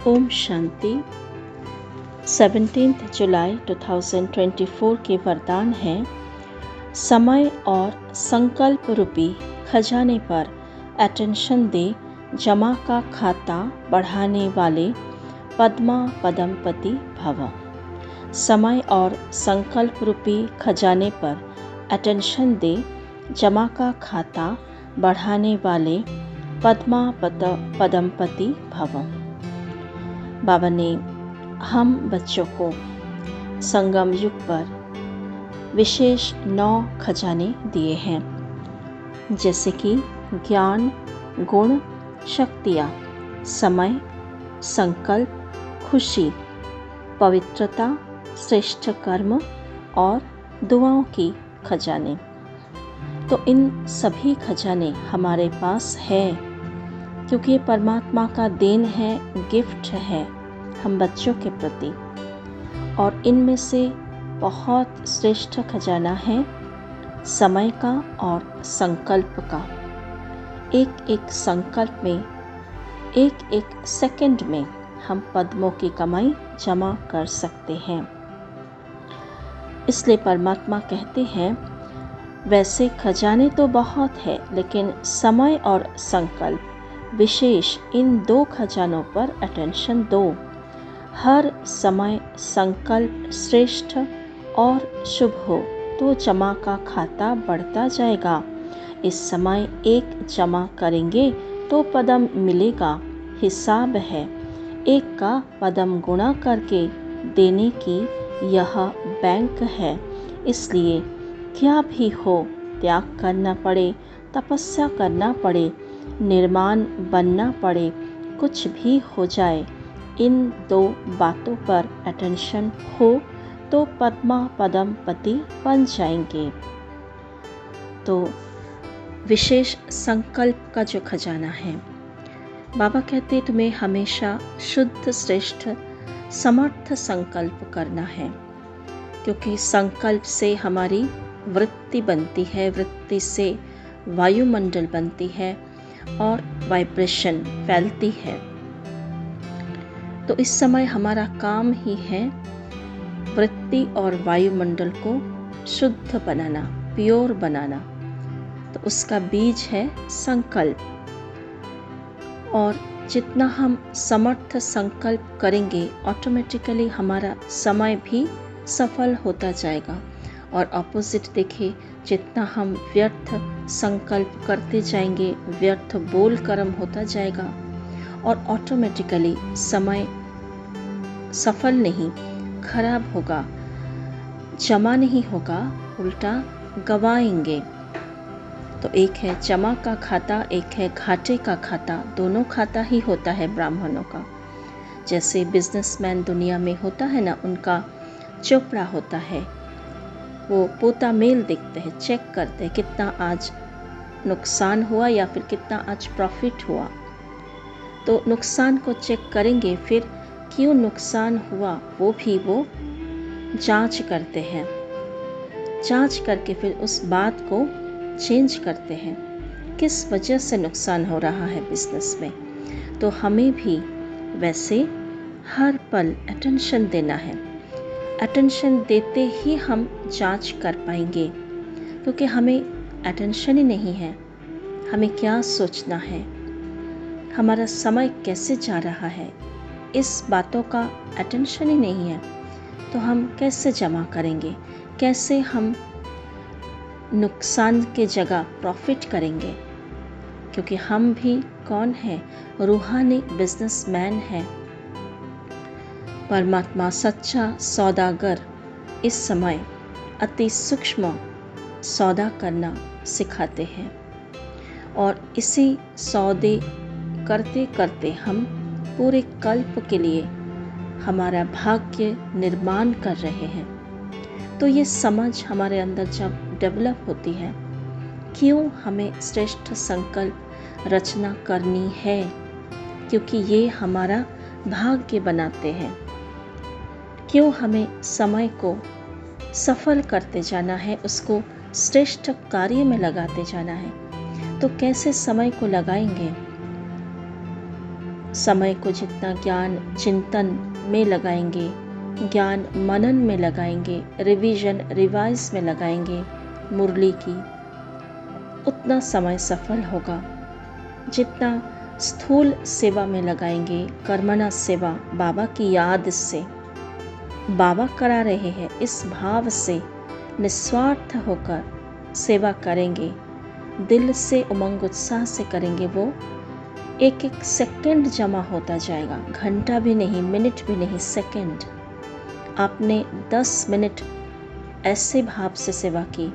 ओम शांति। 17 जुलाई 2024 के वरदान हैं, समय और संकल्प रूपी खजाने पर अटेंशन दे, जमा का खाता बढ़ाने वाले पद्मा पदमपति भव। समय और संकल्प रूपी खजाने पर अटेंशन दे, जमा का खाता बढ़ाने वाले पद्मा पदमपति भव। बाबा ने हम बच्चों को संगम युग पर विशेष 9 खजाने दिए हैं, जैसे कि ज्ञान, गुण, शक्तियाँ, समय, संकल्प, खुशी, पवित्रता, श्रेष्ठ कर्म और दुआओं की खजाने। तो इन सभी खजाने हमारे पास है, क्योंकि ये परमात्मा का देन है, गिफ्ट है हम बच्चों के प्रति। और इनमें से बहुत श्रेष्ठ खजाना है समय का और संकल्प का। एक एक संकल्प में, एक एक सेकंड में हम पद्मों की कमाई जमा कर सकते हैं। इसलिए परमात्मा कहते हैं, वैसे खजाने तो बहुत है, लेकिन समय और संकल्प विशेष इन 2 खजानों पर अटेंशन दो। हर समय संकल्प श्रेष्ठ और शुभ हो तो जमा का खाता बढ़ता जाएगा। इस समय एक जमा करेंगे तो पदम मिलेगा। हिसाब है, एक का पदम गुणा करके देने की यह बैंक है। इसलिए क्या भी हो, त्याग करना पड़े, तपस्या करना पड़े, निर्माण बनना पड़े, कुछ भी हो जाए, इन 2 बातों पर अटेंशन हो तो पद्मा पदमपति बन जाएंगे। तो विशेष संकल्प का जो खजाना है, बाबा कहते तुम्हें हमेशा शुद्ध, श्रेष्ठ, समर्थ संकल्प करना है, क्योंकि संकल्प से हमारी वृत्ति बनती है, वृत्ति से वायुमंडल बनती है और वाइब्रेशन फैलती है। तो इस समय हमारा काम ही है वृत्ति और वायुमंडल को शुद्ध बनाना, प्योर बनाना। तो उसका बीज है संकल्प। और जितना हम समर्थ संकल्प करेंगे, ऑटोमेटिकली हमारा समय भी सफल होता जाएगा। और अपोजिट देखिए, जितना हम व्यर्थ संकल्प करते जाएंगे, व्यर्थ बोल कर्म होता जाएगा और ऑटोमेटिकली समय सफल नहीं, खराब होगा, जमा नहीं होगा, उल्टा गवाएंगे। तो एक है जमा का खाता, एक है घाटे का खाता। दोनों खाता ही होता है ब्राह्मणों का। जैसे बिजनेसमैन दुनिया में होता है ना, उनका चोपड़ा होता है, वो पोता मेल देखते हैं, चेक करते हैं कितना आज नुकसान हुआ या फिर कितना आज प्रॉफिट हुआ। तो नुकसान को चेक करेंगे, फिर क्यों नुकसान हुआ वो जांच करते हैं। जांच करके फिर उस बात को चेंज करते हैं, किस वजह से नुकसान हो रहा है बिजनेस में। तो हमें भी वैसे हर पल अटेंशन देना है। अटेंशन देते ही हम जांच कर पाएंगे, क्योंकि हमें अटेंशन ही नहीं है। हमें क्या सोचना है, हमारा समय कैसे जा रहा है, इस बातों का अटेंशन ही नहीं है, तो हम कैसे जमा करेंगे, कैसे हम नुकसान के जगह प्रॉफिट करेंगे। क्योंकि हम भी कौन है, रूहानी बिजनेसमैन है। परमात्मा सच्चा सौदागर इस समय अति सूक्ष्म सौदा करना सिखाते हैं। और इसी सौदे करते करते हम पूरे कल्प के लिए हमारा भाग्य निर्माण कर रहे हैं। तो ये समझ हमारे अंदर जब डेवलप होती है, क्यों हमें श्रेष्ठ संकल्प रचना करनी है, क्योंकि ये हमारा भाग्य बनाते हैं। क्यों हमें समय को सफल करते जाना है, उसको श्रेष्ठ कार्य में लगाते जाना है। तो कैसे समय को लगाएंगे, समय को जितना ज्ञान चिंतन में लगाएंगे, ज्ञान मनन में लगाएंगे, रिवीजन रिवाइज में लगाएंगे मुरली की, उतना समय सफल होगा। जितना स्थूल सेवा में लगाएंगे, कर्मणा सेवा, बाबा की याद से, बाबा करा रहे हैं इस भाव से निस्वार्थ होकर सेवा करेंगे, दिल से उमंग उत्साह से करेंगे, वो एक एक सेकंड जमा होता जाएगा। घंटा भी नहीं, मिनट भी नहीं, सेकंड। आपने 10 मिनट ऐसे भाव से सेवा की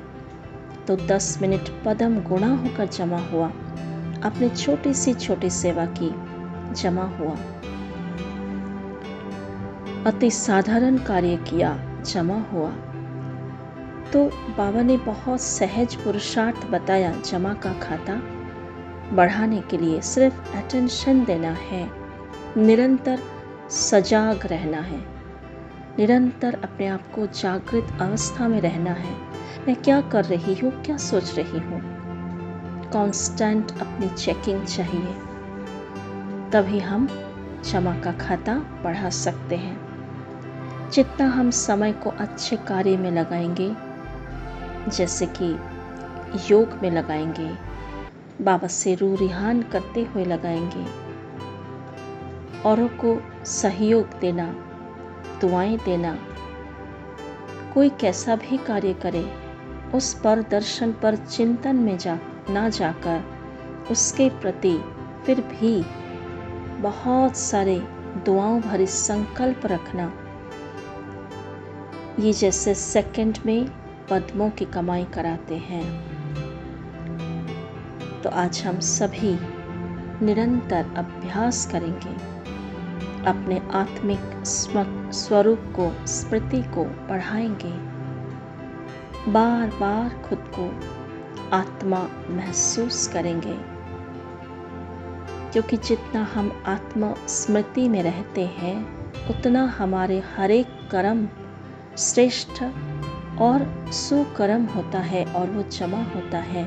तो 10 मिनट पदम गुणा होकर जमा हुआ। आपने छोटी सी छोटी सेवा की, जमा हुआ। अति साधारण कार्य किया, जमा हुआ। तो बाबा ने बहुत सहज पुरुषार्थ बताया जमा का खाता बढ़ाने के लिए। सिर्फ अटेंशन देना है, निरंतर सजाग रहना है, निरंतर अपने आप को जागृत अवस्था में रहना है। मैं क्या कर रही हूँ, क्या सोच रही हूँ, कांस्टेंट अपनी चेकिंग चाहिए। तभी हम जमा का खाता बढ़ा सकते हैं। जितना हम समय को अच्छे कार्य में लगाएंगे, जैसे कि योग में लगाएंगे, बाबा से रूह रिहान करते हुए लगाएंगे, औरों को सहयोग देना, दुआएं देना, कोई कैसा भी कार्य करे उस पर दर्शन पर चिंतन में ना जाकर उसके प्रति फिर भी बहुत सारे दुआओं भरे संकल्प रखना, ये जैसे सेकंड में पद्मों की कमाई कराते हैं। तो आज हम सभी निरंतर अभ्यास करेंगे, अपने आत्मिक स्वरूप को, स्मृति को बढ़ाएंगे, बार बार खुद को आत्मा महसूस करेंगे, क्योंकि जितना हम आत्मा स्मृति में रहते हैं उतना हमारे हर एक कर्म श्रेष्ठ और सुकर्म होता है और वो जमा होता है।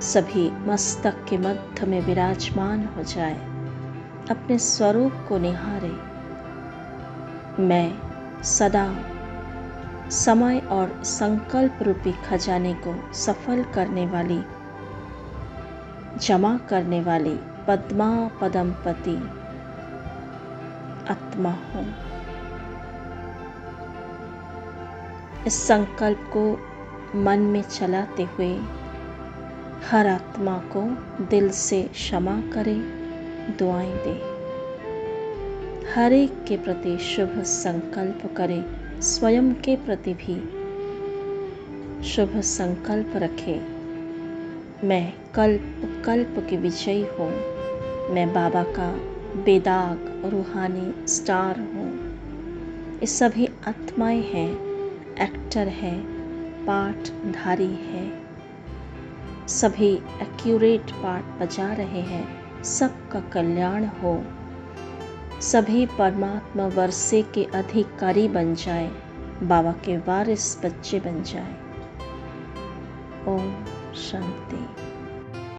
सभी मस्तक के मध्य में विराजमान हो जाए, अपने स्वरूप को निहारे। मैं सदा समय और संकल्प रूपी खजाने को सफल करने वाली, जमा करने वाली पद्मा पदमपति आत्मा हूँ। इस संकल्प को मन में चलाते हुए हर आत्मा को दिल से क्षमा करे, दुआएं दे, हर एक के प्रति शुभ संकल्प करे, स्वयं के प्रति भी शुभ संकल्प रखे। मैं कल्प कल्प की विजयी हूँ, मैं बाबा का बेदाग रूहानी स्टार हूँ। ये सभी आत्माएं हैं, एक्टर है, पाठधारी है, सभी एक्यूरेट पाठ बजा रहे हैं। सबका कल्याण हो, सभी परमात्मा वर्षे के अधिकारी बन जाए, बाबा के वारिस बच्चे बन जाए। ओम शांति।